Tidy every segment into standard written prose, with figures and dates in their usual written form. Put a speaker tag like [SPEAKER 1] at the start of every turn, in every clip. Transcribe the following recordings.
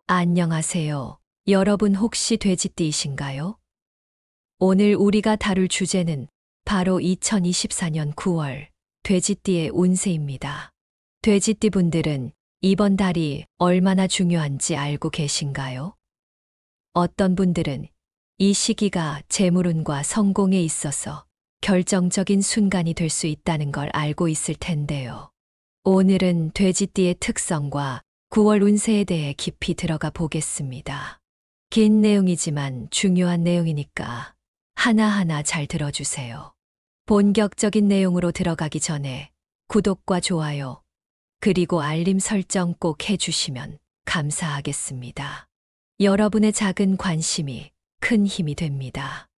[SPEAKER 1] 안녕하세요. 여러분 혹시 돼지띠이신가요? 오늘 우리가 다룰 주제는 바로 2024년 9월 돼지띠의 운세입니다. 돼지띠 분들은 이번 달이 얼마나 중요한지 알고 계신가요? 어떤 분들은 이 시기가 재물운과 성공에 있어서 결정적인 순간이 될 수 있다는 걸 알고 있을 텐데요. 오늘은 돼지띠의 특성과 9월 운세에 대해 깊이 들어가 보겠습니다. 긴 내용이지만 중요한 내용이니까 하나하나 잘 들어주세요. 본격적인 내용으로 들어가기 전에 구독과 좋아요, 그리고 알림 설정 꼭 해주시면 감사하겠습니다. 여러분의 작은 관심이 큰 힘이 됩니다.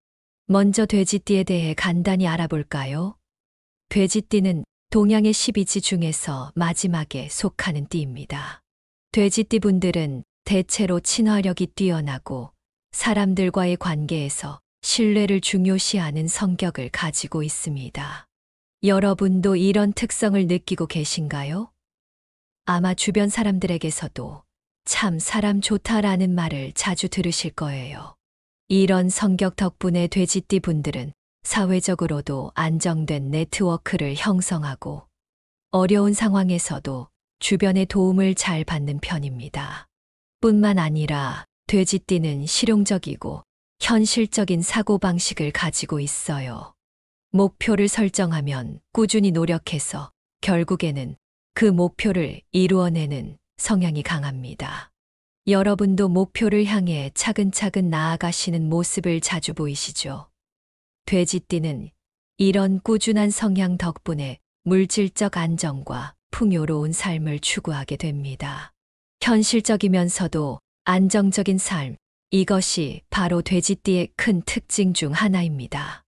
[SPEAKER 1] 먼저 돼지띠에 대해 간단히 알아볼까요? 돼지띠는 동양의 12지 중에서 마지막에 속하는 띠입니다. 돼지띠 분들은 대체로 친화력이 뛰어나고 사람들과의 관계에서 신뢰를 중요시하는 성격을 가지고 있습니다. 여러분도 이런 특성을 느끼고 계신가요? 아마 주변 사람들에게서도 참 사람 좋다라는 말을 자주 들으실 거예요. 이런 성격 덕분에 돼지띠 분들은 사회적으로도 안정된 네트워크를 형성하고 어려운 상황에서도 주변의 도움을 잘 받는 편입니다. 뿐만 아니라 돼지띠는 실용적이고 현실적인 사고방식을 가지고 있어요. 목표를 설정하면 꾸준히 노력해서 결국에는 그 목표를 이루어내는 성향이 강합니다. 여러분도 목표를 향해 차근차근 나아가시는 모습을 자주 보이시죠? 돼지띠는 이런 꾸준한 성향 덕분에 물질적 안정과 풍요로운 삶을 추구하게 됩니다. 현실적이면서도 안정적인 삶, 이것이 바로 돼지띠의 큰 특징 중 하나입니다.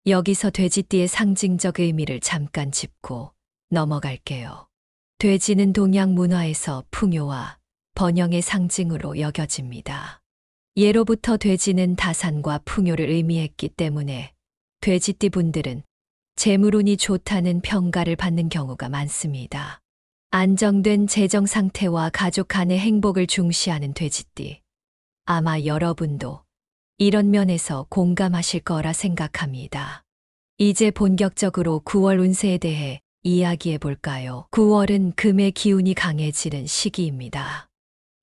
[SPEAKER 1] 여기서 돼지띠의 상징적 의미를 잠깐 짚고 넘어갈게요. 돼지는 동양 문화에서 풍요와 번영의 상징으로 여겨집니다. 예로부터 돼지는 다산과 풍요를 의미했기 때문에 돼지띠 분들은 재물운이 좋다는 평가를 받는 경우가 많습니다. 안정된 재정 상태와 가족 간의 행복을 중시하는 돼지띠. 아마 여러분도 이런 면에서 공감하실 거라 생각합니다. 이제 본격적으로 9월 운세에 대해 이야기해 볼까요? 9월은 금의 기운이 강해지는 시기입니다.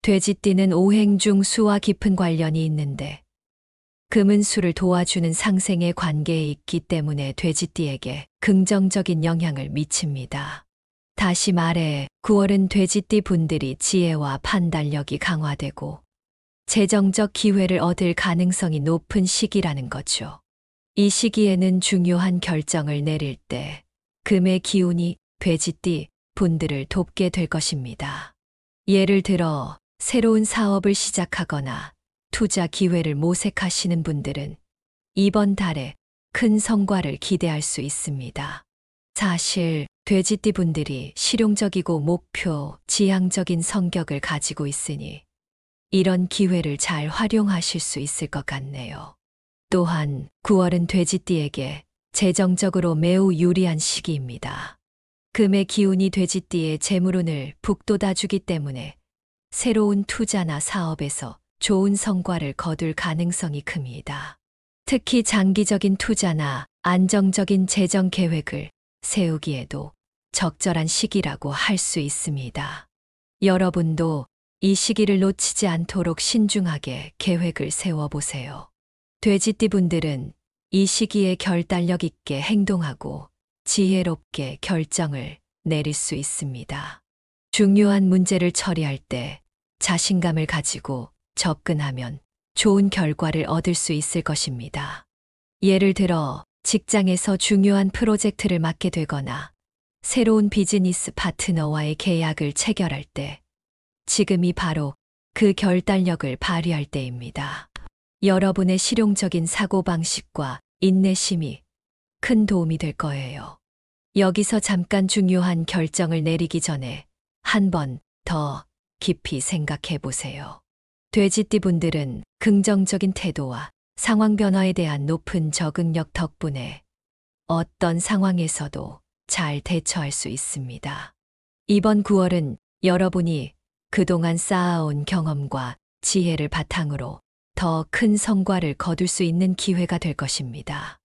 [SPEAKER 1] 돼지띠는 오행 중 수와 깊은 관련이 있는데 금은 수를 도와주는 상생의 관계에 있기 때문에 돼지띠에게 긍정적인 영향을 미칩니다. 다시 말해 9월은 돼지띠 분들이 지혜와 판단력이 강화되고 재정적 기회를 얻을 가능성이 높은 시기라는 거죠. 이 시기에는 중요한 결정을 내릴 때 금의 기운이 돼지띠 분들을 돕게 될 것입니다. 예를 들어 새로운 사업을 시작하거나 투자 기회를 모색하시는 분들은 이번 달에 큰 성과를 기대할 수 있습니다. 사실 돼지띠 분들이 실용적이고 목표, 지향적인 성격을 가지고 있으니 이런 기회를 잘 활용하실 수 있을 것 같네요. 또한 9월은 돼지띠에게 재정적으로 매우 유리한 시기입니다. 금의 기운이 돼지띠의 재물운을 북돋아주기 때문에 새로운 투자나 사업에서 좋은 성과를 거둘 가능성이 큽니다. 특히 장기적인 투자나 안정적인 재정 계획을 세우기에도 적절한 시기라고 할 수 있습니다. 여러분도 이 시기를 놓치지 않도록 신중하게 계획을 세워보세요. 돼지띠 분들은 이 시기에 결단력 있게 행동하고 지혜롭게 결정을 내릴 수 있습니다. 중요한 문제를 처리할 때 자신감을 가지고 접근하면 좋은 결과를 얻을 수 있을 것입니다. 예를 들어 직장에서 중요한 프로젝트를 맡게 되거나 새로운 비즈니스 파트너와의 계약을 체결할 때 지금이 바로 그 결단력을 발휘할 때입니다. 여러분의 실용적인 사고방식과 인내심이 큰 도움이 될 거예요. 여기서 잠깐 중요한 결정을 내리기 전에 한 번 더 깊이 생각해 보세요. 돼지띠 분들은 긍정적인 태도와 상황 변화에 대한 높은 적응력 덕분에 어떤 상황에서도 잘 대처할 수 있습니다. 이번 9월은 여러분이 그동안 쌓아온 경험과 지혜를 바탕으로 더 큰 성과를 거둘 수 있는 기회가 될 것입니다.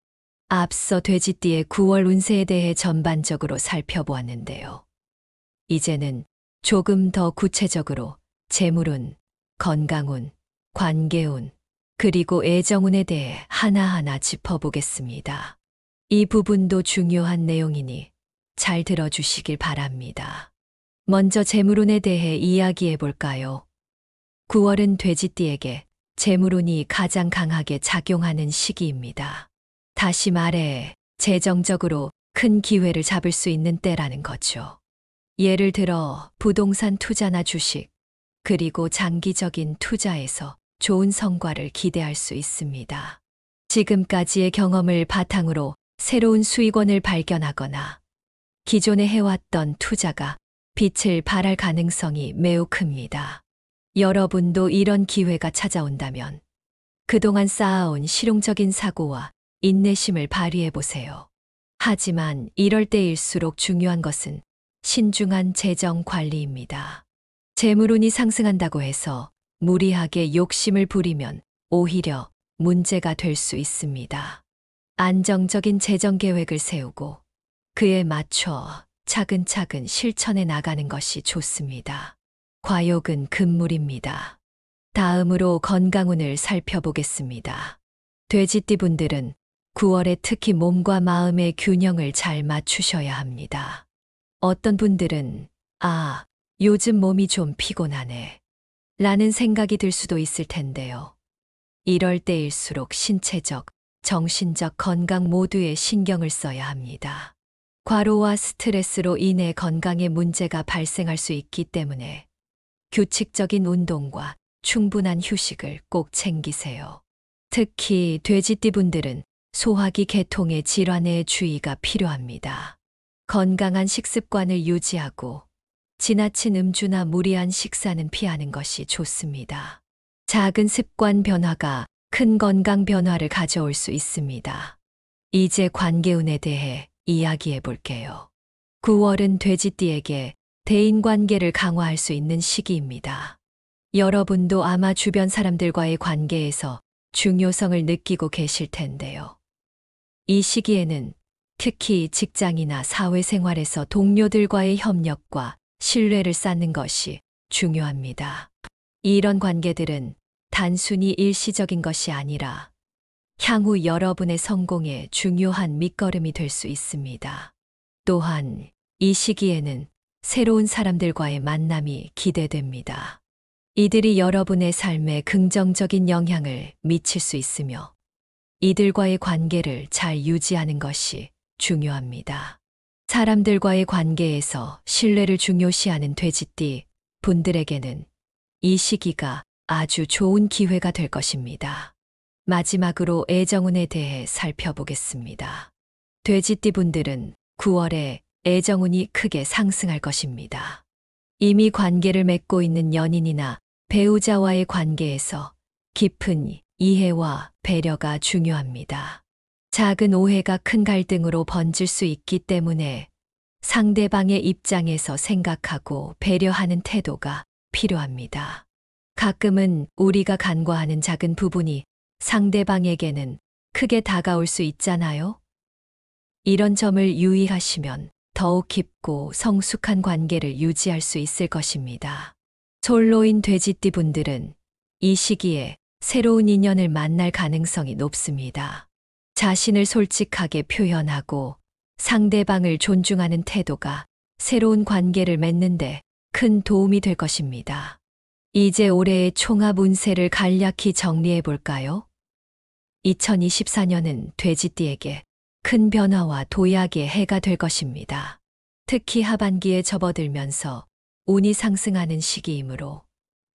[SPEAKER 1] 앞서 돼지띠의 9월 운세에 대해 전반적으로 살펴보았는데요. 이제는 조금 더 구체적으로 재물운, 건강운, 관계운, 그리고 애정운에 대해 하나하나 짚어보겠습니다. 이 부분도 중요한 내용이니 잘 들어주시길 바랍니다. 먼저 재물운에 대해 이야기해 볼까요? 9월은 돼지띠에게 재물운이 가장 강하게 작용하는 시기입니다. 다시 말해, 재정적으로 큰 기회를 잡을 수 있는 때라는 거죠. 예를 들어 부동산 투자나 주식, 그리고 장기적인 투자에서 좋은 성과를 기대할 수 있습니다. 지금까지의 경험을 바탕으로 새로운 수익원을 발견하거나 기존에 해왔던 투자가 빛을 발할 가능성이 매우 큽니다. 여러분도 이런 기회가 찾아온다면 그동안 쌓아온 실용적인 사고와 인내심을 발휘해 보세요. 하지만 이럴 때일수록 중요한 것은 신중한 재정 관리입니다. 재물운이 상승한다고 해서 무리하게 욕심을 부리면 오히려 문제가 될 수 있습니다. 안정적인 재정 계획을 세우고 그에 맞춰 차근차근 실천해 나가는 것이 좋습니다. 과욕은 금물입니다. 다음으로 건강운을 살펴보겠습니다. 돼지띠 분들은 9월에 특히 몸과 마음의 균형을 잘 맞추셔야 합니다. 어떤 분들은 요즘 몸이 좀 피곤하네 라는 생각이 들 수도 있을 텐데요. 이럴 때일수록 신체적, 정신적 건강 모두에 신경을 써야 합니다. 과로와 스트레스로 인해 건강에 문제가 발생할 수 있기 때문에 규칙적인 운동과 충분한 휴식을 꼭 챙기세요. 특히 돼지띠 분들은 소화기 계통의 질환에 주의가 필요합니다. 건강한 식습관을 유지하고 지나친 음주나 무리한 식사는 피하는 것이 좋습니다. 작은 습관 변화가 큰 건강 변화를 가져올 수 있습니다. 이제 관계운에 대해 이야기해 볼게요. 9월은 돼지띠에게 대인관계를 강화할 수 있는 시기입니다. 여러분도 아마 주변 사람들과의 관계에서 중요성을 느끼고 계실 텐데요. 이 시기에는 특히 직장이나 사회생활에서 동료들과의 협력과 신뢰를 쌓는 것이 중요합니다. 이런 관계들은 단순히 일시적인 것이 아니라 향후 여러분의 성공에 중요한 밑거름이 될 수 있습니다. 또한 이 시기에는 새로운 사람들과의 만남이 기대됩니다. 이들이 여러분의 삶에 긍정적인 영향을 미칠 수 있으며 이들과의 관계를 잘 유지하는 것이 중요합니다. 사람들과의 관계에서 신뢰를 중요시하는 돼지띠 분들에게는 이 시기가 아주 좋은 기회가 될 것입니다. 마지막으로 애정운에 대해 살펴보겠습니다. 돼지띠 분들은 9월에 애정운이 크게 상승할 것입니다. 이미 관계를 맺고 있는 연인이나 배우자와의 관계에서 깊은 이해와 배려가 중요합니다. 작은 오해가 큰 갈등으로 번질 수 있기 때문에 상대방의 입장에서 생각하고 배려하는 태도가 필요합니다. 가끔은 우리가 간과하는 작은 부분이 상대방에게는 크게 다가올 수 있잖아요. 이런 점을 유의하시면 더욱 깊고 성숙한 관계를 유지할 수 있을 것입니다. 솔로인 돼지띠 분들은 이 시기에 새로운 인연을 만날 가능성이 높습니다. 자신을 솔직하게 표현하고 상대방을 존중하는 태도가 새로운 관계를 맺는데 큰 도움이 될 것입니다. 이제 올해의 총합 운세를 간략히 정리해 볼까요? 2024년은 돼지띠에게 큰 변화와 도약의 해가 될 것입니다. 특히 하반기에 접어들면서 운이 상승하는 시기이므로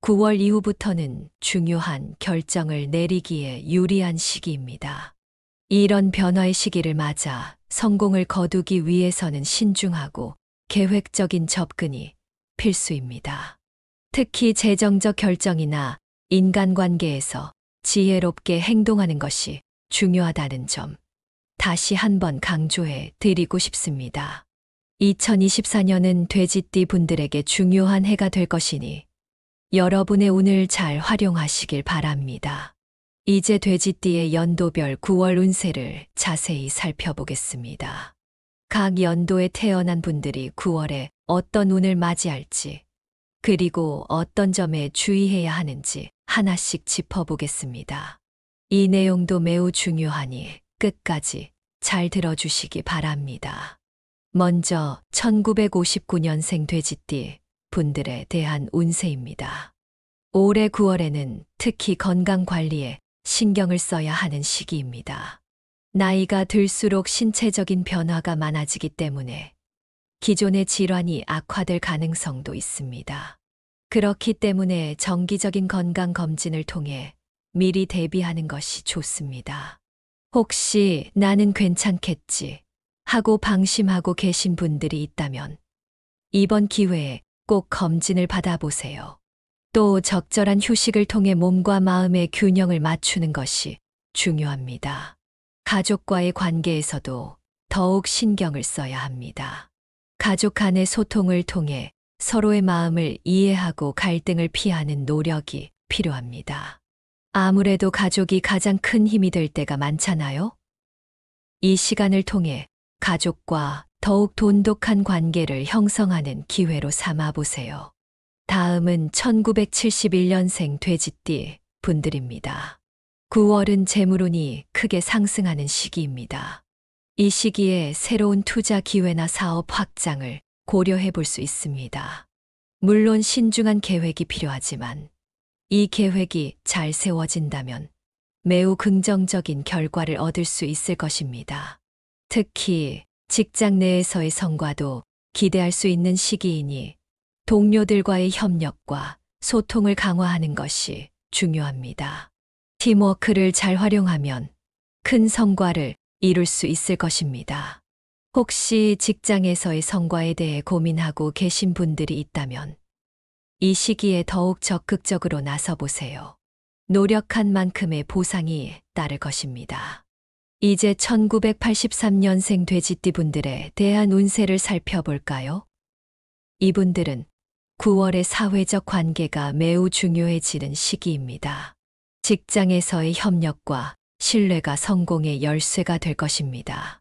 [SPEAKER 1] 9월 이후부터는 중요한 결정을 내리기에 유리한 시기입니다. 이런 변화의 시기를 맞아 성공을 거두기 위해서는 신중하고 계획적인 접근이 필수입니다. 특히 재정적 결정이나 인간관계에서 지혜롭게 행동하는 것이 중요하다는 점 다시 한번 강조해 드리고 싶습니다. 2024년은 돼지띠 분들에게 중요한 해가 될 것이니 여러분의 운을 잘 활용하시길 바랍니다. 이제 돼지띠의 연도별 9월 운세를 자세히 살펴보겠습니다. 각 연도에 태어난 분들이 9월에 어떤 운을 맞이할지, 그리고 어떤 점에 주의해야 하는지 하나씩 짚어보겠습니다. 이 내용도 매우 중요하니 끝까지 잘 들어주시기 바랍니다. 먼저 1959년생 돼지띠 분들에 대한 운세입니다. 올해 9월에는 특히 건강 관리에 신경을 써야 하는 시기입니다. 나이가 들수록 신체적인 변화가 많아지기 때문에 기존의 질환이 악화될 가능성도 있습니다. 그렇기 때문에 정기적인 건강 검진을 통해 미리 대비하는 것이 좋습니다. 혹시 나는 괜찮겠지 하고 방심하고 계신 분들이 있다면 이번 기회에 꼭 검진을 받아보세요. 또 적절한 휴식을 통해 몸과 마음의 균형을 맞추는 것이 중요합니다. 가족과의 관계에서도 더욱 신경을 써야 합니다. 가족 간의 소통을 통해 서로의 마음을 이해하고 갈등을 피하는 노력이 필요합니다. 아무래도 가족이 가장 큰 힘이 될 때가 많잖아요? 이 시간을 통해 가족과 더욱 돈독한 관계를 형성하는 기회로 삼아 보세요. 다음은 1971년생 돼지띠 분들입니다. 9월은 재물운이 크게 상승하는 시기입니다. 이 시기에 새로운 투자 기회나 사업 확장을 고려해 볼 수 있습니다. 물론 신중한 계획이 필요하지만 이 계획이 잘 세워진다면 매우 긍정적인 결과를 얻을 수 있을 것입니다. 특히 직장 내에서의 성과도 기대할 수 있는 시기이니 동료들과의 협력과 소통을 강화하는 것이 중요합니다. 팀워크를 잘 활용하면 큰 성과를 이룰 수 있을 것입니다. 혹시 직장에서의 성과에 대해 고민하고 계신 분들이 있다면 이 시기에 더욱 적극적으로 나서보세요. 노력한 만큼의 보상이 따를 것입니다. 이제 1983년생 돼지띠 분들에 대한 운세를 살펴볼까요? 이분들은 9월의 사회적 관계가 매우 중요해지는 시기입니다. 직장에서의 협력과 신뢰가 성공의 열쇠가 될 것입니다.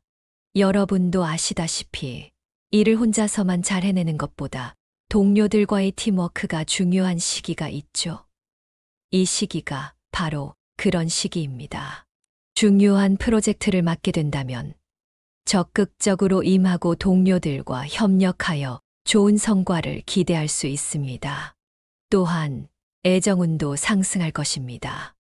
[SPEAKER 1] 여러분도 아시다시피 일을 혼자서만 잘 해내는 것보다 동료들과의 팀워크가 중요한 시기가 있죠. 이 시기가 바로 그런 시기입니다. 중요한 프로젝트를 맡게 된다면 적극적으로 임하고 동료들과 협력하여 좋은 성과를 기대할 수 있습니다. 또한 애정운도 상승할 것입니다.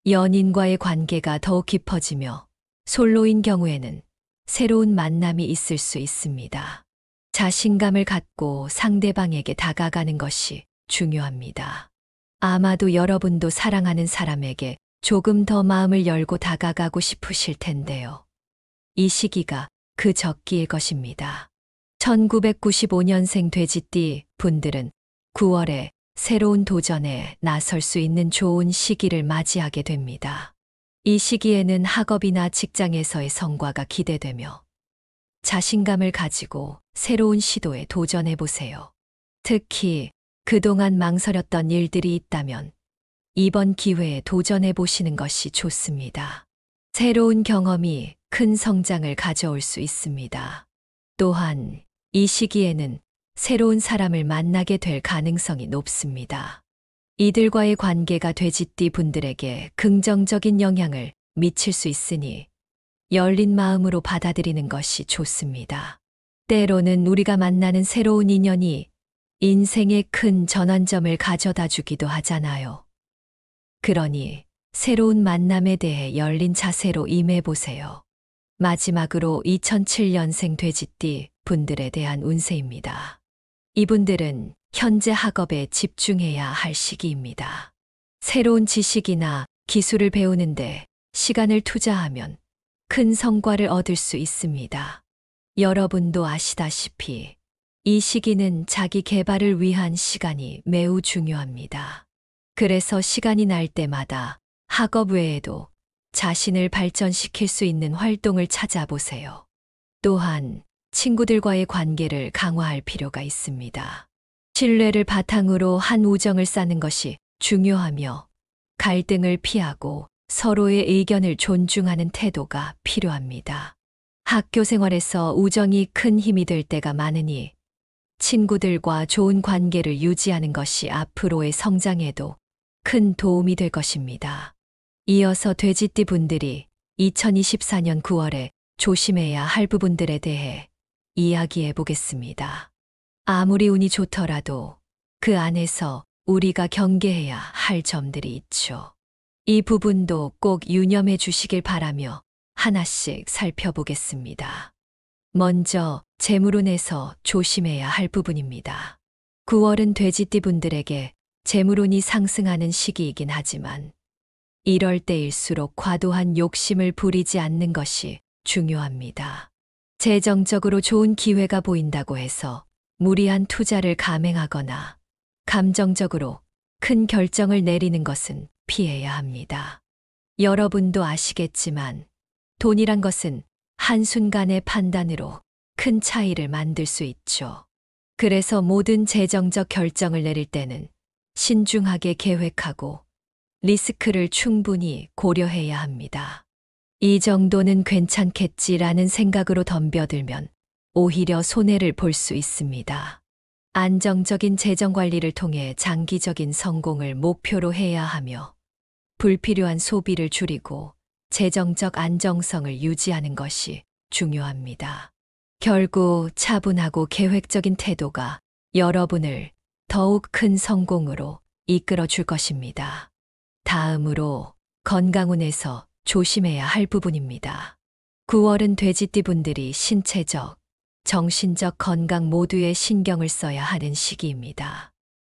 [SPEAKER 1] 연인과의 관계가 더욱 깊어지며 솔로인 경우에는 새로운 만남이 있을 수 있습니다. 자신감을 갖고 상대방에게 다가가는 것이 중요합니다. 아마도 여러분도 사랑하는 사람에게 조금 더 마음을 열고 다가가고 싶으실 텐데요. 이 시기가 그 적기일 것입니다. 1995년생 돼지띠 분들은 9월에 새로운 도전에 나설 수 있는 좋은 시기를 맞이하게 됩니다. 이 시기에는 학업이나 직장에서의 성과가 기대되며 자신감을 가지고 새로운 시도에 도전해 보세요. 특히 그동안 망설였던 일들이 있다면 이번 기회에 도전해 보시는 것이 좋습니다. 새로운 경험이 큰 성장을 가져올 수 있습니다. 또한 이 시기에는 새로운 사람을 만나게 될 가능성이 높습니다. 이들과의 관계가 돼지띠 분들에게 긍정적인 영향을 미칠 수 있으니 열린 마음으로 받아들이는 것이 좋습니다. 때로는 우리가 만나는 새로운 인연이 인생에 큰 전환점을 가져다 주기도 하잖아요. 그러니 새로운 만남에 대해 열린 자세로 임해보세요. 마지막으로 2007년생 돼지띠 분들에 대한 운세입니다. 이분들은 현재 학업에 집중해야 할 시기입니다. 새로운 지식이나 기술을 배우는데 시간을 투자하면 큰 성과를 얻을 수 있습니다. 여러분도 아시다시피 이 시기는 자기 개발을 위한 시간이 매우 중요합니다. 그래서 시간이 날 때마다 학업 외에도 자신을 발전시킬 수 있는 활동을 찾아보세요. 또한 친구들과의 관계를 강화할 필요가 있습니다. 신뢰를 바탕으로 한 우정을 쌓는 것이 중요하며 갈등을 피하고 서로의 의견을 존중하는 태도가 필요합니다. 학교 생활에서 우정이 큰 힘이 될 때가 많으니 친구들과 좋은 관계를 유지하는 것이 앞으로의 성장에도 큰 도움이 될 것입니다. 이어서 돼지띠 분들이 2024년 9월에 조심해야 할 부분들에 대해 이야기해 보겠습니다. 아무리 운이 좋더라도 그 안에서 우리가 경계해야 할 점들이 있죠. 이 부분도 꼭 유념해 주시길 바라며 하나씩 살펴보겠습니다. 먼저 재물운에서 조심해야 할 부분입니다. 9월은 돼지띠 분들에게 재물운이 상승하는 시기이긴 하지만 이럴 때일수록 과도한 욕심을 부리지 않는 것이 중요합니다. 재정적으로 좋은 기회가 보인다고 해서 무리한 투자를 감행하거나 감정적으로 큰 결정을 내리는 것은 피해야 합니다. 여러분도 아시겠지만 돈이란 것은 한순간의 판단으로 큰 차이를 만들 수 있죠. 그래서 모든 재정적 결정을 내릴 때는 신중하게 계획하고 리스크를 충분히 고려해야 합니다. 이 정도는 괜찮겠지라는 생각으로 덤벼들면 오히려 손해를 볼 수 있습니다. 안정적인 재정 관리를 통해 장기적인 성공을 목표로 해야 하며 불필요한 소비를 줄이고 재정적 안정성을 유지하는 것이 중요합니다. 결국 차분하고 계획적인 태도가 여러분을 더욱 큰 성공으로 이끌어 줄 것입니다. 다음으로 건강운에서 조심해야 할 부분입니다. 9월은 돼지띠 분들이 신체적, 정신적 건강 모두에 신경을 써야 하는 시기입니다.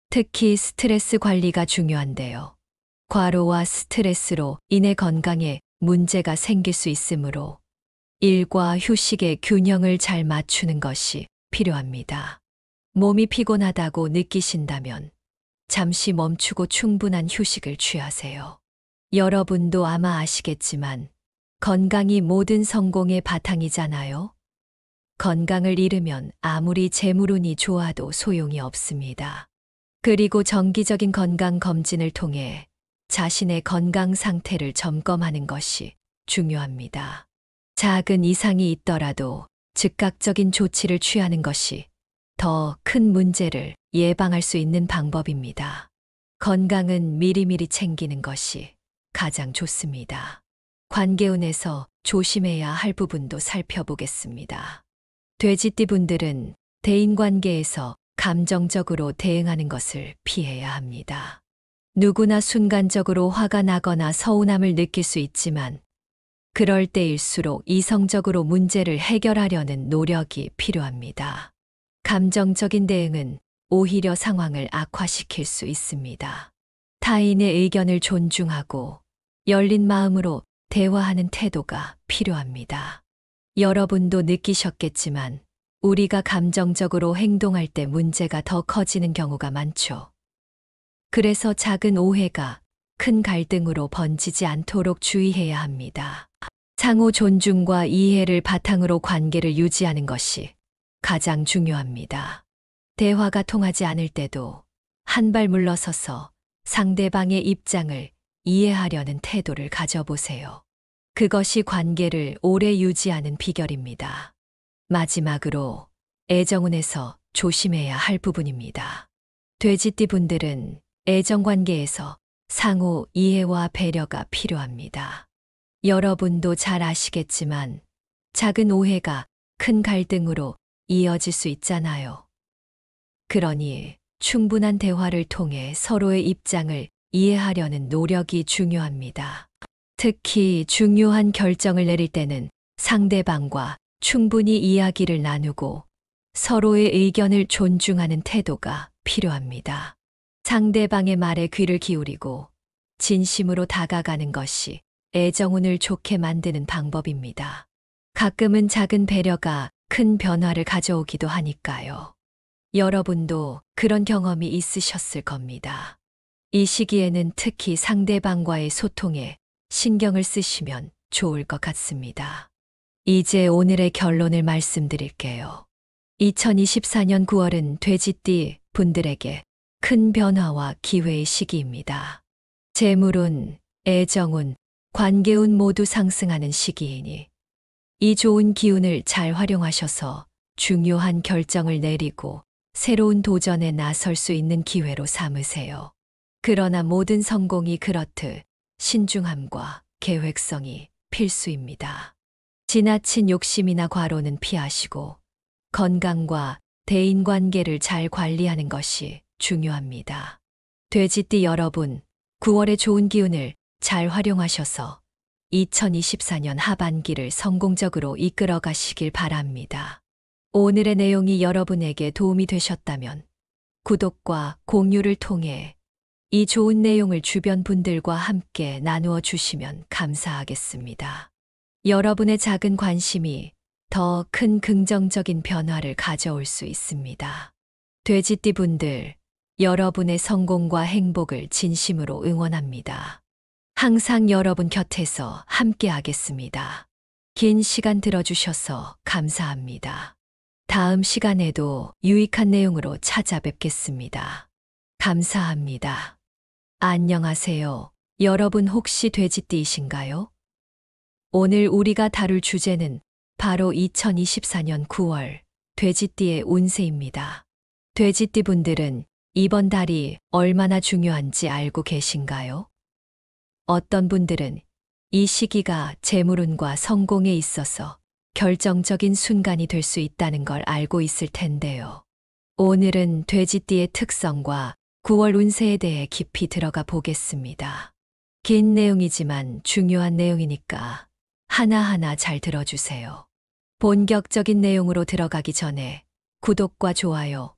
[SPEAKER 1] 특히 스트레스 관리가 중요한데요. 과로와 스트레스로 인해 건강에 문제가 생길 수 있으므로 일과 휴식의 균형을 잘 맞추는 것이 필요합니다. 몸이 피곤하다고 느끼신다면 잠시 멈추고 충분한 휴식을 취하세요. 여러분도 아마 아시겠지만 건강이 모든 성공의 바탕이잖아요. 건강을 잃으면 아무리 재물운이 좋아도 소용이 없습니다. 그리고 정기적인 건강 검진을 통해 자신의 건강 상태를 점검하는 것이 중요합니다. 작은 이상이 있더라도 즉각적인 조치를 취하는 것이 더 큰 문제를 예방할 수 있는 방법입니다. 건강은 미리미리 챙기는 것이 가장 좋습니다. 관계운에서 조심해야 할 부분도 살펴보겠습니다. 돼지띠 분들은 대인관계에서 감정적으로 대응하는 것을 피해야 합니다. 누구나 순간적으로 화가 나거나 서운함을 느낄 수 있지만 그럴 때일수록 이성적으로 문제를 해결하려는 노력이 필요합니다. 감정적인 대응은 오히려 상황을 악화시킬 수 있습니다. 타인의 의견을 존중하고 열린 마음으로 대화하는 태도가 필요합니다. 여러분도 느끼셨겠지만 우리가 감정적으로 행동할 때 문제가 더 커지는 경우가 많죠. 그래서 작은 오해가 큰 갈등으로 번지지 않도록 주의해야 합니다. 상호 존중과 이해를 바탕으로 관계를 유지하는 것이 가장 중요합니다. 대화가 통하지 않을 때도 한 발 물러서서 상대방의 입장을 이해하려는 태도를 가져보세요. 그것이 관계를 오래 유지하는 비결입니다. 마지막으로 애정운에서 조심해야 할 부분입니다. 돼지띠 분들은 애정관계에서 상호 이해와 배려가 필요합니다. 여러분도 잘 아시겠지만 작은 오해가 큰 갈등으로 이어질 수 있잖아요. 그러니 충분한 대화를 통해 서로의 입장을 이해하려는 노력이 중요합니다. 특히 중요한 결정을 내릴 때는 상대방과 충분히 이야기를 나누고 서로의 의견을 존중하는 태도가 필요합니다. 상대방의 말에 귀를 기울이고 진심으로 다가가는 것이 애정운을 좋게 만드는 방법입니다. 가끔은 작은 배려가 큰 변화를 가져오기도 하니까요. 여러분도 그런 경험이 있으셨을 겁니다. 이 시기에는 특히 상대방과의 소통에 신경을 쓰시면 좋을 것 같습니다. 이제 오늘의 결론을 말씀드릴게요. 2024년 9월은 돼지띠 분들에게 큰 변화와 기회의 시기입니다. 재물운, 애정운, 관계운 모두 상승하는 시기이니 이 좋은 기운을 잘 활용하셔서 중요한 결정을 내리고 새로운 도전에 나설 수 있는 기회로 삼으세요. 그러나 모든 성공이 그렇듯 신중함과 계획성이 필수입니다. 지나친 욕심이나 과로는 피하시고 건강과 대인관계를 잘 관리하는 것이 중요합니다. 돼지띠 여러분, 9월의 좋은 기운을 잘 활용하셔서 2024년 하반기를 성공적으로 이끌어 가시길 바랍니다. 오늘의 내용이 여러분에게 도움이 되셨다면 구독과 공유를 통해 이 좋은 내용을 주변 분들과 함께 나누어 주시면 감사하겠습니다. 여러분의 작은 관심이 더 큰 긍정적인 변화를 가져올 수 있습니다. 돼지띠 분들, 여러분의 성공과 행복을 진심으로 응원합니다. 항상 여러분 곁에서 함께 하겠습니다. 긴 시간 들어주셔서 감사합니다. 다음 시간에도 유익한 내용으로 찾아뵙겠습니다. 감사합니다. 안녕하세요. 여러분 혹시 돼지띠이신가요? 오늘 우리가 다룰 주제는 바로 2024년 9월 돼지띠의 운세입니다. 돼지띠 분들은 이번 달이 얼마나 중요한지 알고 계신가요? 어떤 분들은 이 시기가 재물운과 성공에 있어서 결정적인 순간이 될 수 있다는 걸 알고 있을 텐데요. 오늘은 돼지띠의 특성과 9월 운세에 대해 깊이 들어가 보겠습니다. 긴 내용이지만 중요한 내용이니까 하나하나 잘 들어주세요. 본격적인 내용으로 들어가기 전에 구독과 좋아요,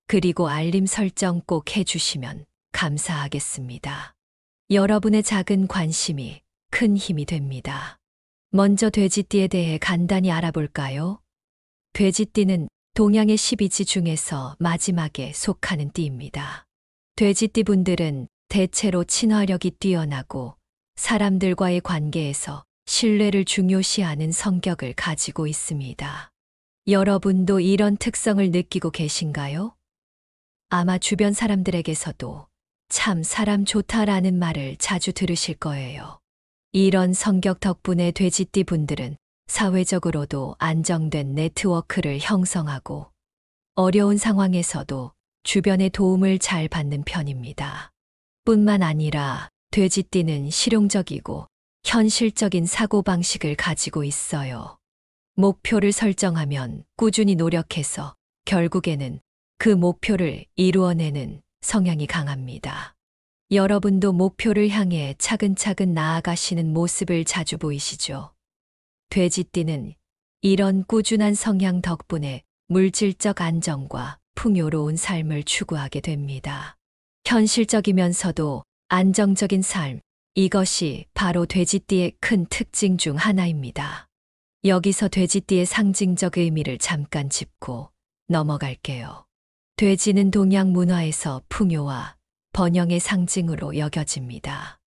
[SPEAKER 1] 그리고 알림 설정 꼭 해주시면 감사하겠습니다. 여러분의 작은 관심이 큰 힘이 됩니다. 먼저 돼지띠에 대해 간단히 알아볼까요? 돼지띠는 동양의 12지 중에서 마지막에 속하는 띠입니다. 돼지띠 분들은 대체로 친화력이 뛰어나고 사람들과의 관계에서 신뢰를 중요시하는 성격을 가지고 있습니다. 여러분도 이런 특성을 느끼고 계신가요? 아마 주변 사람들에게서도 참 사람 좋다라는 말을 자주 들으실 거예요. 이런 성격 덕분에 돼지띠 분들은 사회적으로도 안정된 네트워크를 형성하고 어려운 상황에서도 주변의 도움을 잘 받는 편입니다. 뿐만 아니라 돼지띠는 실용적이고 현실적인 사고방식을 가지고 있어요. 목표를 설정하면 꾸준히 노력해서 결국에는 그 목표를 이루어내는 성향이 강합니다. 여러분도 목표를 향해 차근차근 나아가시는 모습을 자주 보이시죠? 돼지띠는 이런 꾸준한 성향 덕분에 물질적 안정과 풍요로운 삶을 추구하게 됩니다. 현실적이면서도 안정적인 삶, 이것이 바로 돼지띠의 큰 특징 중 하나입니다. 여기서 돼지띠의 상징적 의미를 잠깐 짚고 넘어갈게요. 돼지는 동양 문화에서 풍요와 번영의 상징으로 여겨집니다.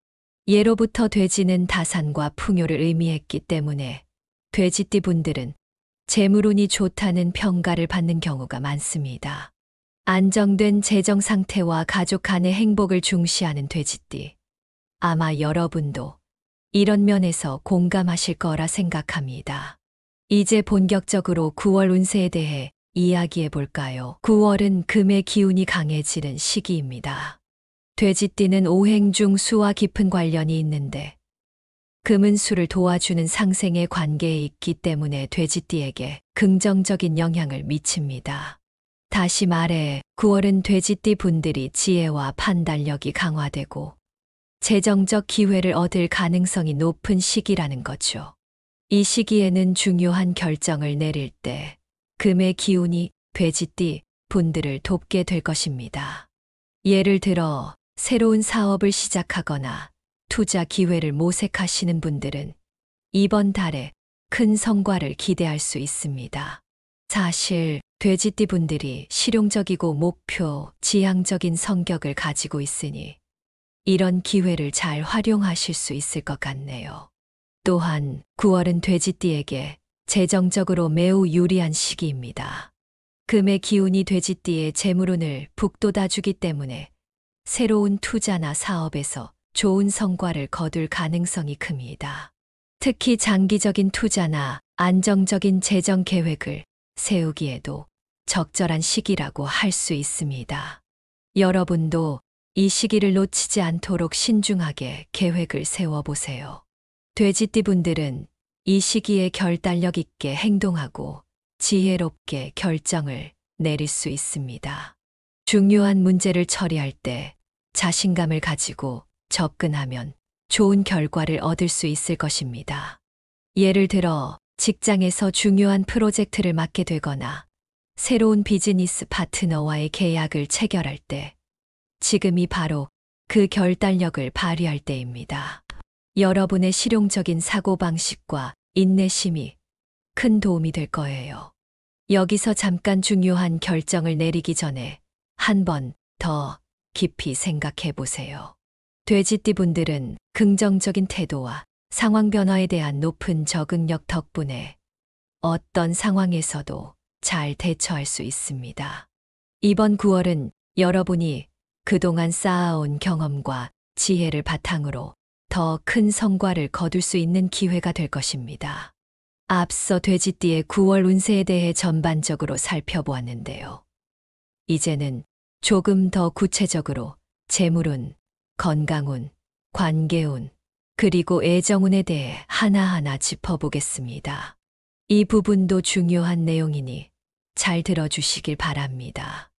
[SPEAKER 1] 예로부터 돼지는 다산과 풍요를 의미했기 때문에 돼지띠 분들은 재물운이 좋다는 평가를 받는 경우가 많습니다. 안정된 재정 상태와 가족 간의 행복을 중시하는 돼지띠. 아마 여러분도 이런 면에서 공감하실 거라 생각합니다. 이제 본격적으로 9월 운세에 대해 이야기해 볼까요? 9월은 금의 기운이 강해지는 시기입니다. 돼지띠는 오행 중 수와 깊은 관련이 있는데 금은 수를 도와주는 상생의 관계에 있기 때문에 돼지띠에게 긍정적인 영향을 미칩니다. 다시 말해 9월은 돼지띠 분들이 지혜와 판단력이 강화되고 재정적 기회를 얻을 가능성이 높은 시기라는 거죠. 이 시기에는 중요한 결정을 내릴 때 금의 기운이 돼지띠 분들을 돕게 될 것입니다. 예를 들어 새로운 사업을 시작하거나 투자 기회를 모색하시는 분들은 이번 달에 큰 성과를 기대할 수 있습니다. 사실 돼지띠 분들이 실용적이고 목표, 지향적인 성격을 가지고 있으니 이런 기회를 잘 활용하실 수 있을 것 같네요. 또한 9월은 돼지띠에게 재정적으로 매우 유리한 시기입니다. 금의 기운이 돼지띠의 재물운을 북돋아주기 때문에 새로운 투자나 사업에서 좋은 성과를 거둘 가능성이 큽니다. 특히 장기적인 투자나 안정적인 재정 계획을 세우기에도 적절한 시기라고 할 수 있습니다. 여러분도 이 시기를 놓치지 않도록 신중하게 계획을 세워보세요. 돼지띠 분들은 이 시기에 결단력 있게 행동하고 지혜롭게 결정을 내릴 수 있습니다. 중요한 문제를 처리할 때 자신감을 가지고 접근하면 좋은 결과를 얻을 수 있을 것입니다. 예를 들어 직장에서 중요한 프로젝트를 맡게 되거나 새로운 비즈니스 파트너와의 계약을 체결할 때 지금이 바로 그 결단력을 발휘할 때입니다. 여러분의 실용적인 사고방식과 인내심이 큰 도움이 될 거예요. 여기서 잠깐 중요한 결정을 내리기 전에 한 번 더 깊이 생각해 보세요. 돼지띠 분들은 긍정적인 태도와 상황 변화에 대한 높은 적응력 덕분에 어떤 상황에서도 잘 대처할 수 있습니다. 이번 9월은 여러분이 그동안 쌓아온 경험과 지혜를 바탕으로 더 큰 성과를 거둘 수 있는 기회가 될 것입니다. 앞서 돼지띠의 9월 운세에 대해 전반적으로 살펴보았는데요. 이제는 조금 더 구체적으로 재물운, 건강운, 관계운, 그리고 애정운에 대해 하나하나 짚어보겠습니다. 이 부분도 중요한 내용이니 잘 들어주시길 바랍니다.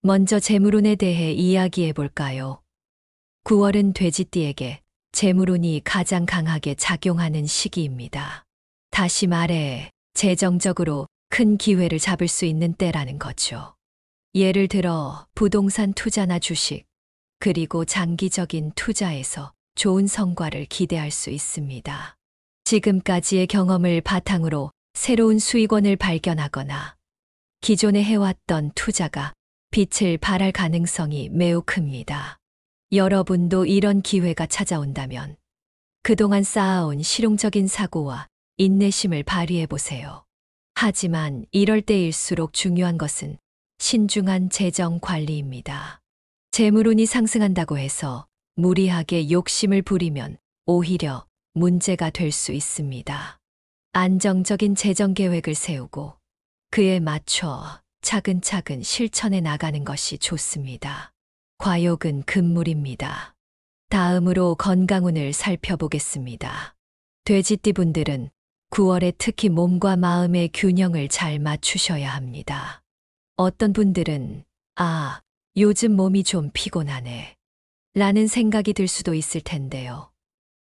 [SPEAKER 1] 먼저 재물운에 대해 이야기해 볼까요? 9월은 돼지띠에게 재물운이 가장 강하게 작용하는 시기입니다. 다시 말해 재정적으로 큰 기회를 잡을 수 있는 때라는 거죠. 예를 들어 부동산 투자나 주식, 그리고 장기적인 투자에서 좋은 성과를 기대할 수 있습니다. 지금까지의 경험을 바탕으로 새로운 수익원을 발견하거나 기존에 해왔던 투자가 빛을 발할 가능성이 매우 큽니다. 여러분도 이런 기회가 찾아온다면 그동안 쌓아온 실용적인 사고와 인내심을 발휘해 보세요. 하지만 이럴 때일수록 중요한 것은 신중한 재정 관리입니다. 재물운이 상승한다고 해서 무리하게 욕심을 부리면 오히려 문제가 될 수 있습니다. 안정적인 재정 계획을 세우고 그에 맞춰 차근차근 실천해 나가는 것이 좋습니다. 과욕은 금물입니다. 다음으로 건강운을 살펴보겠습니다. 돼지띠 분들은 9월에 특히 몸과 마음의 균형을 잘 맞추셔야 합니다. 어떤 분들은 요즘 몸이 좀 피곤하네 라는 생각이 들 수도 있을 텐데요.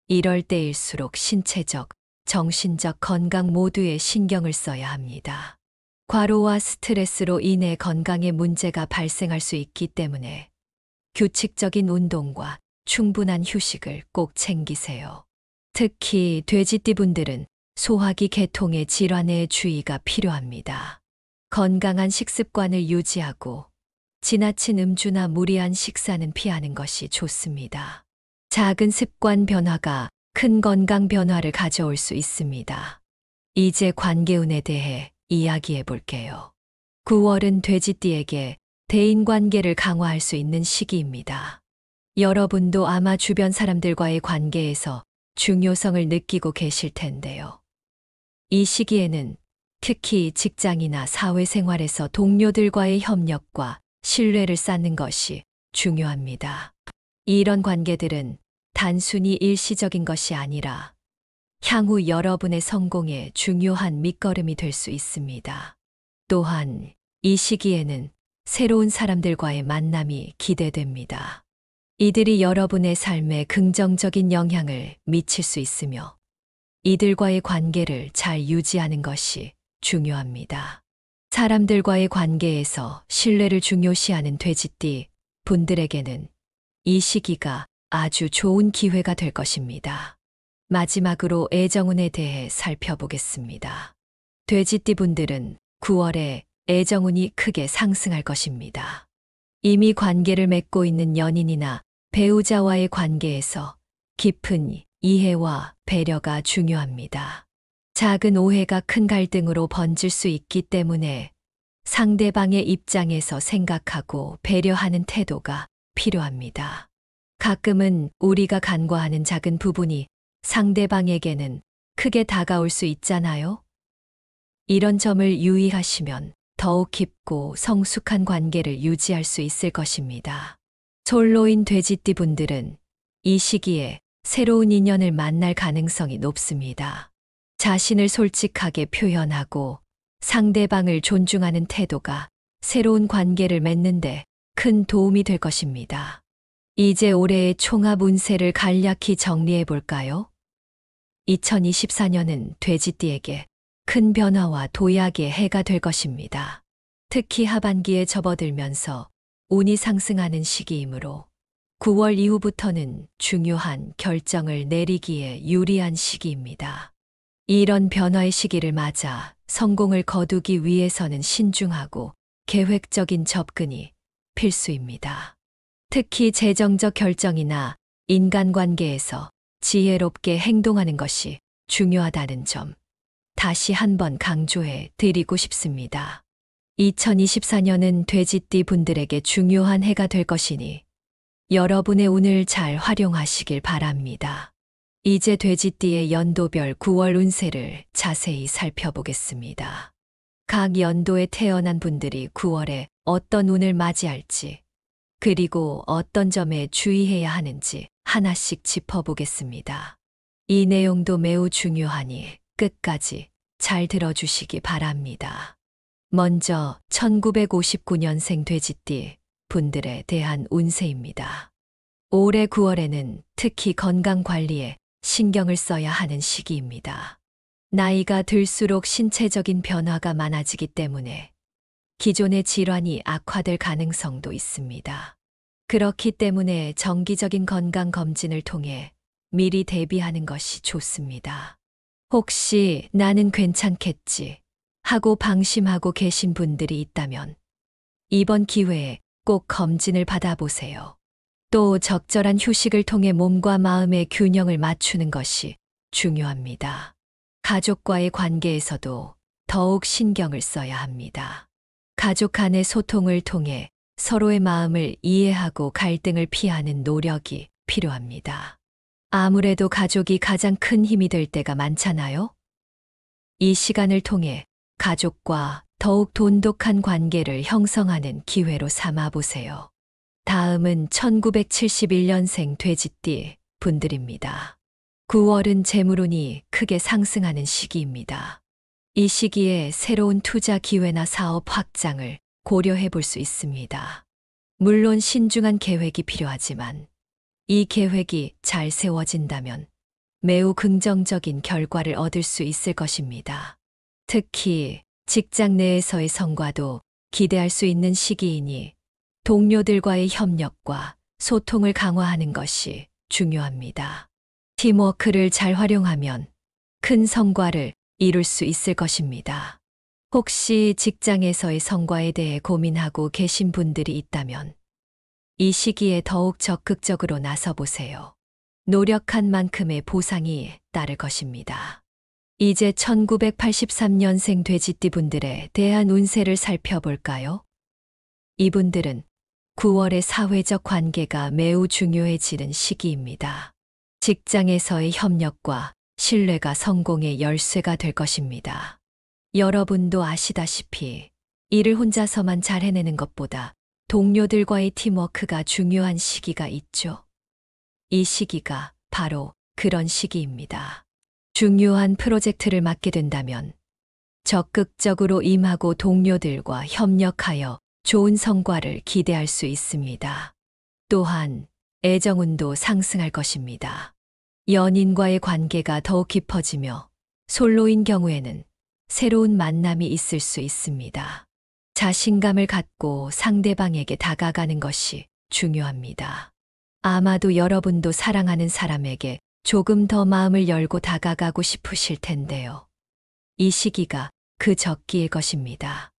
[SPEAKER 1] 이럴 때일수록 신체적, 정신적 건강 모두에 신경을 써야 합니다. 과로와 스트레스로 인해 건강에 문제가 발생할 수 있기 때문에 규칙적인 운동과 충분한 휴식을 꼭 챙기세요. 특히 돼지띠 분들은 소화기 계통의 질환에 주의가 필요합니다. 건강한 식습관을 유지하고 지나친 음주나 무리한 식사는 피하는 것이 좋습니다. 작은 습관 변화가 큰 건강 변화를 가져올 수 있습니다. 이제 관계운에 대해 이야기해 볼게요. 9월은 돼지띠에게 대인관계를 강화할 수 있는 시기입니다. 여러분도 아마 주변 사람들과의 관계에서 중요성을 느끼고 계실 텐데요. 이 시기에는 특히 직장이나 사회생활에서 동료들과의 협력과 신뢰를 쌓는 것이 중요합니다. 이런 관계들은 단순히 일시적인 것이 아니라 향후 여러분의 성공에 중요한 밑거름이 될 수 있습니다. 또한 이 시기에는 새로운 사람들과의 만남이 기대됩니다. 이들이 여러분의 삶에 긍정적인 영향을 미칠 수 있으며 이들과의 관계를 잘 유지하는 것이 중요합니다. 사람들과의 관계에서 신뢰를 중요시하는 돼지띠 분들에게는 이 시기가 아주 좋은 기회가 될 것입니다. 마지막으로 애정운에 대해 살펴보겠습니다. 돼지띠 분들은 9월에 애정운이 크게 상승할 것입니다. 이미 관계를 맺고 있는 연인이나 배우자와의 관계에서 깊은 이해와 배려가 중요합니다. 작은 오해가 큰 갈등으로 번질 수 있기 때문에 상대방의 입장에서 생각하고 배려하는 태도가 필요합니다. 가끔은 우리가 간과하는 작은 부분이 상대방에게는 크게 다가올 수 있잖아요. 이런 점을 유의하시면 더욱 깊고 성숙한 관계를 유지할 수 있을 것입니다. 솔로인 돼지띠 분들은 이 시기에 새로운 인연을 만날 가능성이 높습니다. 자신을 솔직하게 표현하고 상대방을 존중하는 태도가 새로운 관계를 맺는데 큰 도움이 될 것입니다. 이제 올해의 총합 운세를 간략히 정리해 볼까요? 2024년은 돼지띠에게 큰 변화와 도약의 해가 될 것입니다. 특히 하반기에 접어들면서 운이 상승하는 시기이므로 9월 이후부터는 중요한 결정을 내리기에 유리한 시기입니다. 이런 변화의 시기를 맞아 성공을 거두기 위해서는 신중하고 계획적인 접근이 필수입니다. 특히 재정적 결정이나 인간관계에서 지혜롭게 행동하는 것이 중요하다는 점 다시 한번 강조해 드리고 싶습니다. 2024년은 돼지띠 분들에게 중요한 해가 될 것이니 여러분의 운을 잘 활용하시길 바랍니다. 이제 돼지띠의 연도별 9월 운세를 자세히 살펴보겠습니다. 각 연도에 태어난 분들이 9월에 어떤 운을 맞이할지, 그리고 어떤 점에 주의해야 하는지 하나씩 짚어보겠습니다. 이 내용도 매우 중요하니 끝까지 잘 들어주시기 바랍니다. 먼저 1959년생 돼지띠 분들에 대한 운세입니다. 올해 9월에는 특히 건강 관리에 신경을 써야 하는 시기입니다. 나이가 들수록 신체적인 변화가 많아지기 때문에 기존의 질환이 악화될 가능성도 있습니다. 그렇기 때문에 정기적인 건강 검진을 통해 미리 대비하는 것이 좋습니다. 혹시 나는 괜찮겠지 하고 방심하고 계신 분들이 있다면 이번 기회에 꼭 검진을 받아보세요. 또 적절한 휴식을 통해 몸과 마음의 균형을 맞추는 것이 중요합니다. 가족과의 관계에서도 더욱 신경을 써야 합니다. 가족 간의 소통을 통해 서로의 마음을 이해하고 갈등을 피하는 노력이 필요합니다. 아무래도 가족이 가장 큰 힘이 될 때가 많잖아요. 이 시간을 통해 가족과 더욱 돈독한 관계를 형성하는 기회로 삼아 보세요. 다음은 1971년생 돼지띠 분들입니다. 9월은 재물운이 크게 상승하는 시기입니다. 이 시기에 새로운 투자 기회나 사업 확장을 고려해 볼 수 있습니다. 물론 신중한 계획이 필요하지만 이 계획이 잘 세워진다면 매우 긍정적인 결과를 얻을 수 있을 것입니다. 특히 직장 내에서의 성과도 기대할 수 있는 시기이니 동료들과의 협력과 소통을 강화하는 것이 중요합니다. 팀워크를 잘 활용하면 큰 성과를 이룰 수 있을 것입니다. 혹시 직장에서의 성과에 대해 고민하고 계신 분들이 있다면 이 시기에 더욱 적극적으로 나서 보세요. 노력한 만큼의 보상이 따를 것입니다. 이제 1983년생 돼지띠 분들에 대한 운세를 살펴볼까요? 이분들은 9월의 사회적 관계가 매우 중요해지는 시기입니다. 직장에서의 협력과 신뢰가 성공의 열쇠가 될 것입니다. 여러분도 아시다시피 일을 혼자서만 잘 해내는 것보다 동료들과의 팀워크가 중요한 시기가 있죠. 이 시기가 바로 그런 시기입니다. 중요한 프로젝트를 맡게 된다면 적극적으로 임하고 동료들과 협력하여 좋은 성과를 기대할 수 있습니다. 또한 애정운도 상승할 것입니다. 연인과의 관계가 더욱 깊어지며 솔로인 경우에는 새로운 만남이 있을 수 있습니다. 자신감을 갖고 상대방에게 다가가는 것이 중요합니다. 아마도 여러분도 사랑하는 사람에게 조금 더 마음을 열고 다가가고 싶으실 텐데요. 이 시기가 그 적기일 것입니다.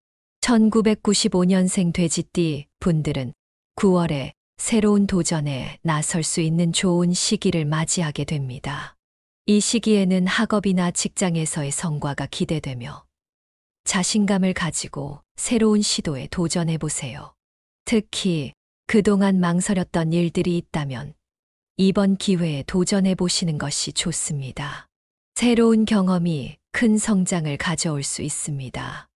[SPEAKER 1] 1995년생 돼지띠 분들은 9월에 새로운 도전에 나설 수 있는 좋은 시기를 맞이하게 됩니다. 이 시기에는 학업이나 직장에서의 성과가 기대되며 자신감을 가지고 새로운 시도에 도전해 보세요. 특히 그동안 망설였던 일들이 있다면 이번 기회에 도전해 보시는 것이 좋습니다. 새로운 경험이 큰 성장을 가져올 수 있습니다.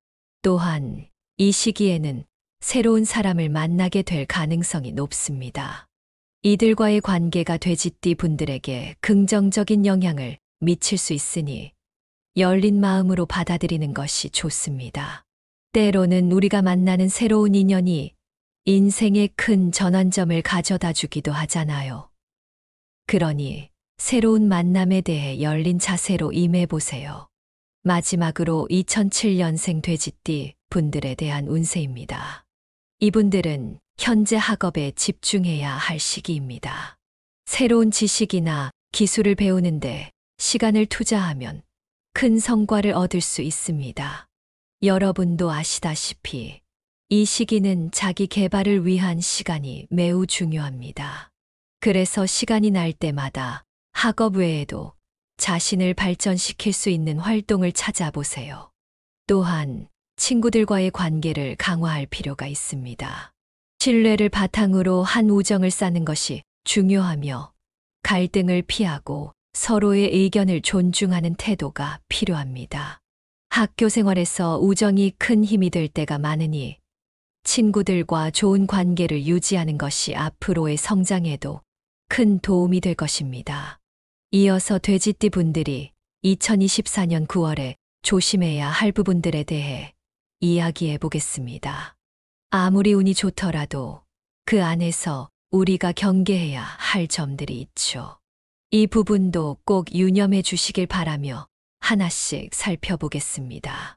[SPEAKER 1] 또한 이 시기에는 새로운 사람을 만나게 될 가능성이 높습니다. 이들과의 관계가 돼지띠 분들에게 긍정적인 영향을 미칠 수 있으니 열린 마음으로 받아들이는 것이 좋습니다. 때로는 우리가 만나는 새로운 인연이 인생에 큰 전환점을 가져다 주기도 하잖아요. 그러니 새로운 만남에 대해 열린 자세로 임해보세요. 마지막으로 2007년생 돼지띠 분들에 대한 운세입니다. 이분들은 현재 학업에 집중해야 할 시기입니다. 새로운 지식이나 기술을 배우는데 시간을 투자하면 큰 성과를 얻을 수 있습니다. 여러분도 아시다시피 이 시기는 자기 개발을 위한 시간이 매우 중요합니다. 그래서 시간이 날 때마다 학업 외에도 자신을 발전시킬 수 있는 활동을 찾아보세요. 또한 친구들과의 관계를 강화할 필요가 있습니다. 신뢰를 바탕으로 한 우정을 쌓는 것이 중요하며 갈등을 피하고 서로의 의견을 존중하는 태도가 필요합니다. 학교 생활에서 우정이 큰 힘이 될 때가 많으니 친구들과 좋은 관계를 유지하는 것이 앞으로의 성장에도 큰 도움이 될 것입니다. 이어서 돼지띠 분들이 2024년 9월에 조심해야 할 부분들에 대해 이야기해 보겠습니다. 아무리 운이 좋더라도 그 안에서 우리가 경계해야 할 점들이 있죠. 이 부분도 꼭 유념해 주시길 바라며 하나씩 살펴보겠습니다.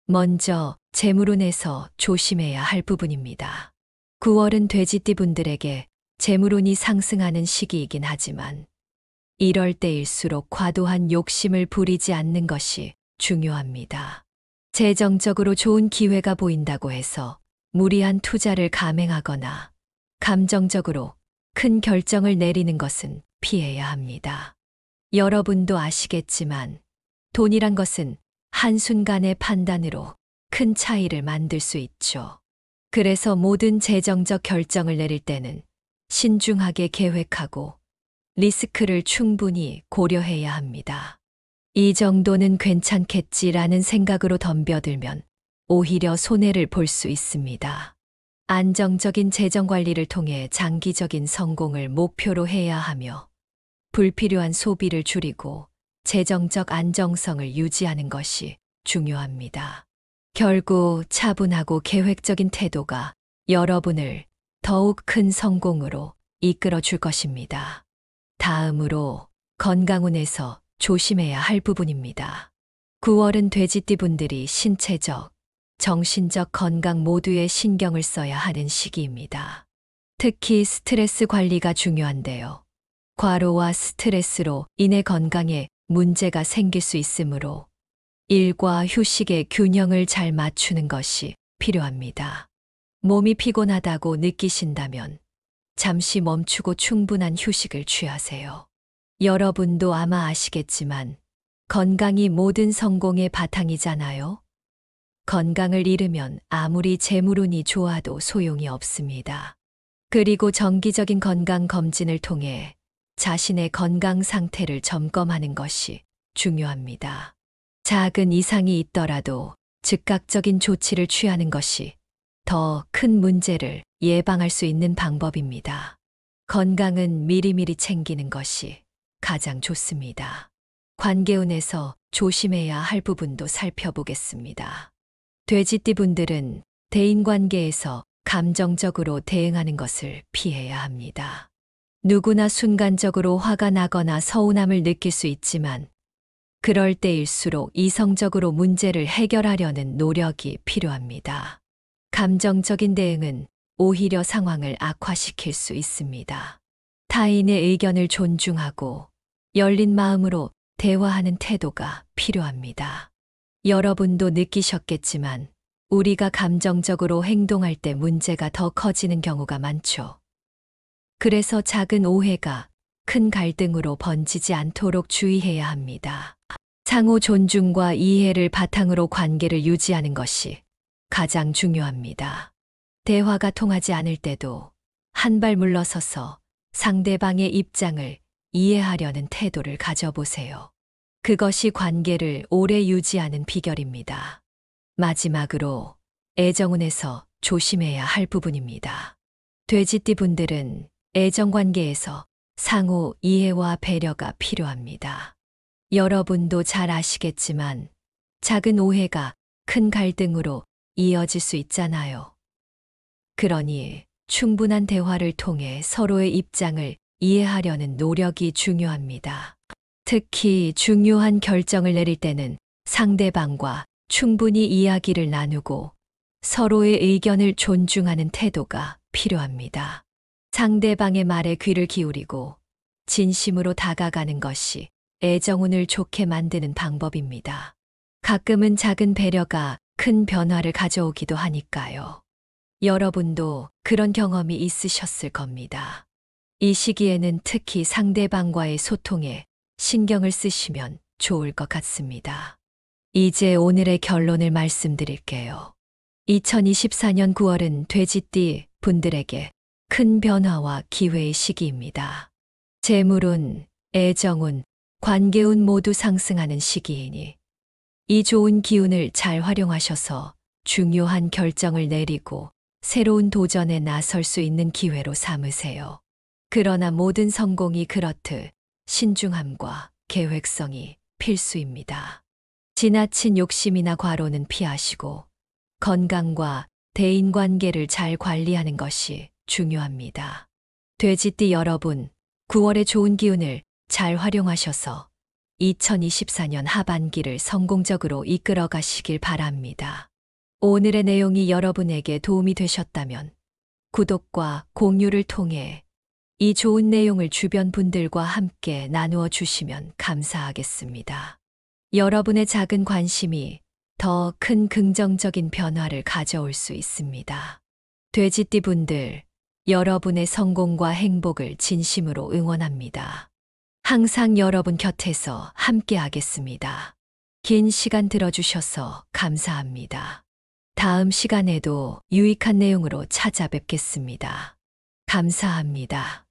[SPEAKER 1] 먼저 재물운에서 조심해야 할 부분입니다. 9월은 돼지띠 분들에게 재물운이 상승하는 시기이긴 하지만 이럴 때일수록 과도한 욕심을 부리지 않는 것이 중요합니다. 재정적으로 좋은 기회가 보인다고 해서 무리한 투자를 감행하거나 감정적으로 큰 결정을 내리는 것은 피해야 합니다. 여러분도 아시겠지만 돈이란 것은 한순간의 판단으로 큰 차이를 만들 수 있죠. 그래서 모든 재정적 결정을 내릴 때는 신중하게 계획하고 리스크를 충분히 고려해야 합니다. 이 정도는 괜찮겠지라는 생각으로 덤벼들면 오히려 손해를 볼 수 있습니다. 안정적인 재정 관리를 통해 장기적인 성공을 목표로 해야 하며 불필요한 소비를 줄이고 재정적 안정성을 유지하는 것이 중요합니다. 결국 차분하고 계획적인 태도가 여러분을 더욱 큰 성공으로 이끌어 줄 것입니다. 다음으로 건강운에서 조심해야 할 부분입니다. 9월은 돼지띠 분들이 신체적, 정신적 건강 모두에 신경을 써야 하는 시기입니다. 특히 스트레스 관리가 중요한데요. 과로와 스트레스로 인해 건강에 문제가 생길 수 있으므로 일과 휴식의 균형을 잘 맞추는 것이 필요합니다. 몸이 피곤하다고 느끼신다면 잠시 멈추고 충분한 휴식을 취하세요. 여러분도 아마 아시겠지만 건강이 모든 성공의 바탕이잖아요. 건강을 잃으면 아무리 재물운이 좋아도 소용이 없습니다. 그리고 정기적인 건강 검진을 통해 자신의 건강 상태를 점검하는 것이 중요합니다. 작은 이상이 있더라도 즉각적인 조치를 취하는 것이 더 큰 문제를 예방할 수 있는 방법입니다. 건강은 미리미리 챙기는 것이 가장 좋습니다. 관계운에서 조심해야 할 부분도 살펴보겠습니다. 돼지띠 분들은 대인관계에서 감정적으로 대응하는 것을 피해야 합니다. 누구나 순간적으로 화가 나거나 서운함을 느낄 수 있지만 그럴 때일수록 이성적으로 문제를 해결하려는 노력이 필요합니다. 감정적인 대응은 오히려 상황을 악화시킬 수 있습니다. 타인의 의견을 존중하고 열린 마음으로 대화하는 태도가 필요합니다. 여러분도 느끼셨겠지만 우리가 감정적으로 행동할 때 문제가 더 커지는 경우가 많죠. 그래서 작은 오해가 큰 갈등으로 번지지 않도록 주의해야 합니다. 상호 존중과 이해를 바탕으로 관계를 유지하는 것이 가장 중요합니다. 대화가 통하지 않을 때도 한 발 물러서서 상대방의 입장을 이해하려는 태도를 가져보세요. 그것이 관계를 오래 유지하는 비결입니다. 마지막으로 애정운에서 조심해야 할 부분입니다. 돼지띠 분들은 애정관계에서 상호 이해와 배려가 필요합니다. 여러분도 잘 아시겠지만 작은 오해가 큰 갈등으로 이어질 수 있잖아요. 그러니 충분한 대화를 통해 서로의 입장을 이해하려는 노력이 중요합니다. 특히 중요한 결정을 내릴 때는 상대방과 충분히 이야기를 나누고 서로의 의견을 존중하는 태도가 필요합니다. 상대방의 말에 귀를 기울이고 진심으로 다가가는 것이 애정운을 좋게 만드는 방법입니다. 가끔은 작은 배려가 큰 변화를 가져오기도 하니까요. 여러분도 그런 경험이 있으셨을 겁니다. 이 시기에는 특히 상대방과의 소통에 신경을 쓰시면 좋을 것 같습니다. 이제 오늘의 결론을 말씀드릴게요. 2024년 9월은 돼지띠 분들에게 큰 변화와 기회의 시기입니다. 재물운, 애정운, 관계운 모두 상승하는 시기이니 이 좋은 기운을 잘 활용하셔서 중요한 결정을 내리고 새로운 도전에 나설 수 있는 기회로 삼으세요. 그러나 모든 성공이 그렇듯 신중함과 계획성이 필수입니다. 지나친 욕심이나 과로는 피하시고 건강과 대인관계를 잘 관리하는 것이 중요합니다. 돼지띠 여러분, 9월의 좋은 기운을 잘 활용하셔서 2024년 하반기를 성공적으로 이끌어 가시길 바랍니다. 오늘의 내용이 여러분에게 도움이 되셨다면 구독과 공유를 통해 이 좋은 내용을 주변 분들과 함께 나누어 주시면 감사하겠습니다. 여러분의 작은 관심이 더 큰 긍정적인 변화를 가져올 수 있습니다. 돼지띠 분들, 여러분의 성공과 행복을 진심으로 응원합니다. 항상 여러분 곁에서 함께 하겠습니다. 긴 시간 들어주셔서 감사합니다. 다음 시간에도 유익한 내용으로 찾아뵙겠습니다. 감사합니다.